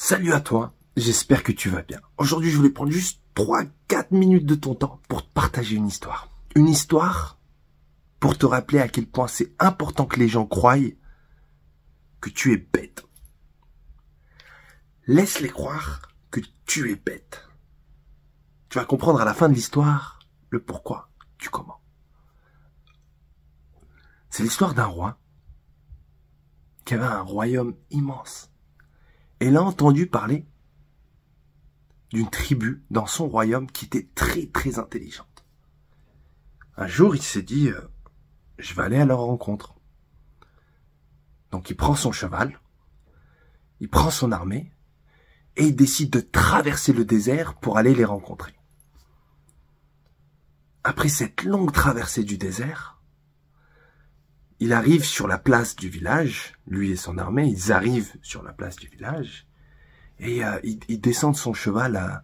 Salut à toi, j'espère que tu vas bien. Aujourd'hui, je voulais prendre juste 3-4 minutes de ton temps pour te partager une histoire. Une histoire pour te rappeler à quel point c'est important que les gens croient que tu es bête. Laisse-les croire que tu es bête. Tu vas comprendre à la fin de l'histoire le pourquoi du comment. C'est l'histoire d'un roi qui avait un royaume immense. Et il a entendu parler d'une tribu dans son royaume qui était très intelligente. Un jour, il s'est dit, je vais aller à leur rencontre. Donc il prend son cheval, il prend son armée, et il décide de traverser le désert pour aller les rencontrer. Après cette longue traversée du désert, il arrive sur la place du village, lui et son armée, ils arrivent sur la place du village, et il descend de son cheval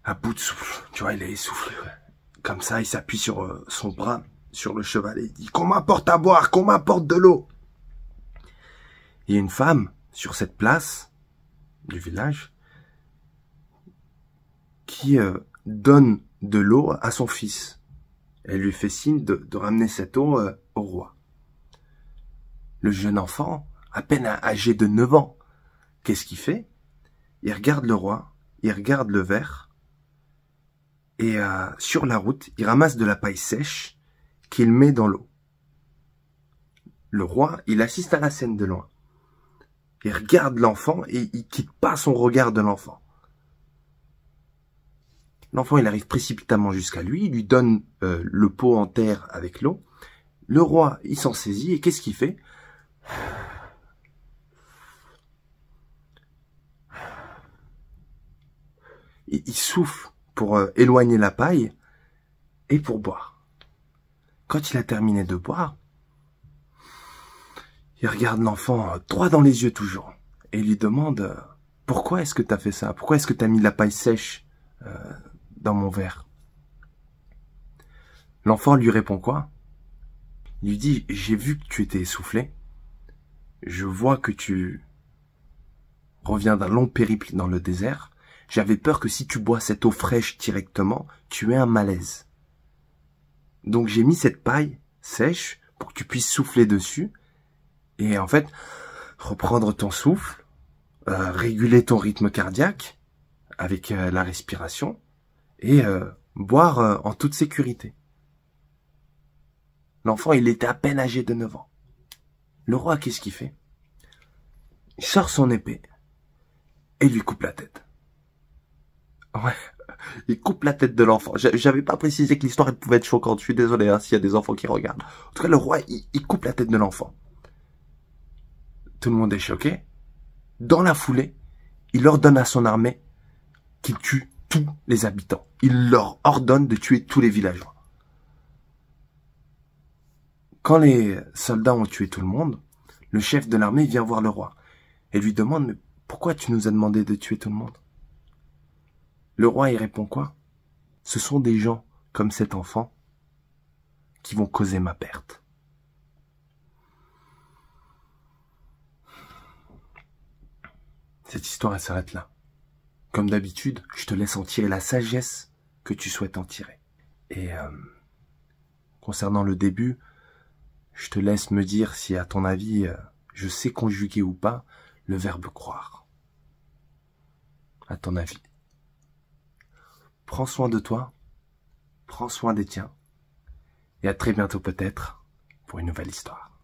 à bout de souffle. Tu vois, il est essoufflé. Ouais. Comme ça, il s'appuie sur son bras, sur le cheval, et il dit « Qu'on m'apporte à boire, qu'on m'apporte de l'eau !» Il y a une femme sur cette place du village qui donne de l'eau à son fils. Elle lui fait signe de ramener cette eau au roi. Le jeune enfant, à peine âgé de 9 ans, qu'est-ce qu'il fait? Il regarde le roi, il regarde le verre, et sur la route, il ramasse de la paille sèche qu'il met dans l'eau. Le roi, il assiste à la scène de loin. Il regarde l'enfant et il quitte pas son regard de l'enfant. L'enfant, il arrive précipitamment jusqu'à lui, il lui donne le pot en terre avec l'eau. Le roi, il s'en saisit et qu'est-ce qu'il fait? Il souffle pour éloigner la paille et pour boire. Quand il a terminé de boire, il regarde l'enfant droit dans les yeux toujours et il lui demande « Pourquoi est-ce que tu as fait ça? Pourquoi est-ce que tu as mis de la paille sèche dans mon verre ?» L'enfant lui répond quoi? Il lui dit « J'ai vu que tu étais essoufflé. Je vois que tu reviens d'un long périple dans le désert. J'avais peur que si tu bois cette eau fraîche directement, tu aies un malaise. Donc j'ai mis cette paille sèche pour que tu puisses souffler dessus. Et en fait, reprendre ton souffle, réguler ton rythme cardiaque avec la respiration et boire en toute sécurité. » L'enfant, il était à peine âgé de 9 ans. Le roi, qu'est-ce qu'il fait? Il sort son épée et lui coupe la tête. Ouais, il coupe la tête de l'enfant. J'avais pas précisé que l'histoire elle pouvait être choquante. Je suis désolé s'il y a des enfants qui regardent. En tout cas, le roi, il coupe la tête de l'enfant. Tout le monde est choqué. Dans la foulée, il ordonne à son armée qu'il tue tous les habitants. Il leur ordonne de tuer tous les villageois. Quand les soldats ont tué tout le monde, le chef de l'armée vient voir le roi et lui demande « Mais pourquoi tu nous as demandé de tuer tout le monde ?» Le roi, il répond quoi? « Ce sont des gens comme cet enfant qui vont causer ma perte. » Cette histoire, elle s'arrête là. Comme d'habitude, je te laisse en tirer la sagesse que tu souhaites en tirer. Et concernant le début, je te laisse me dire si, à ton avis, je sais conjuguer ou pas le verbe croire. À ton avis. Prends soin de toi, prends soin des tiens, et à très bientôt peut-être pour une nouvelle histoire.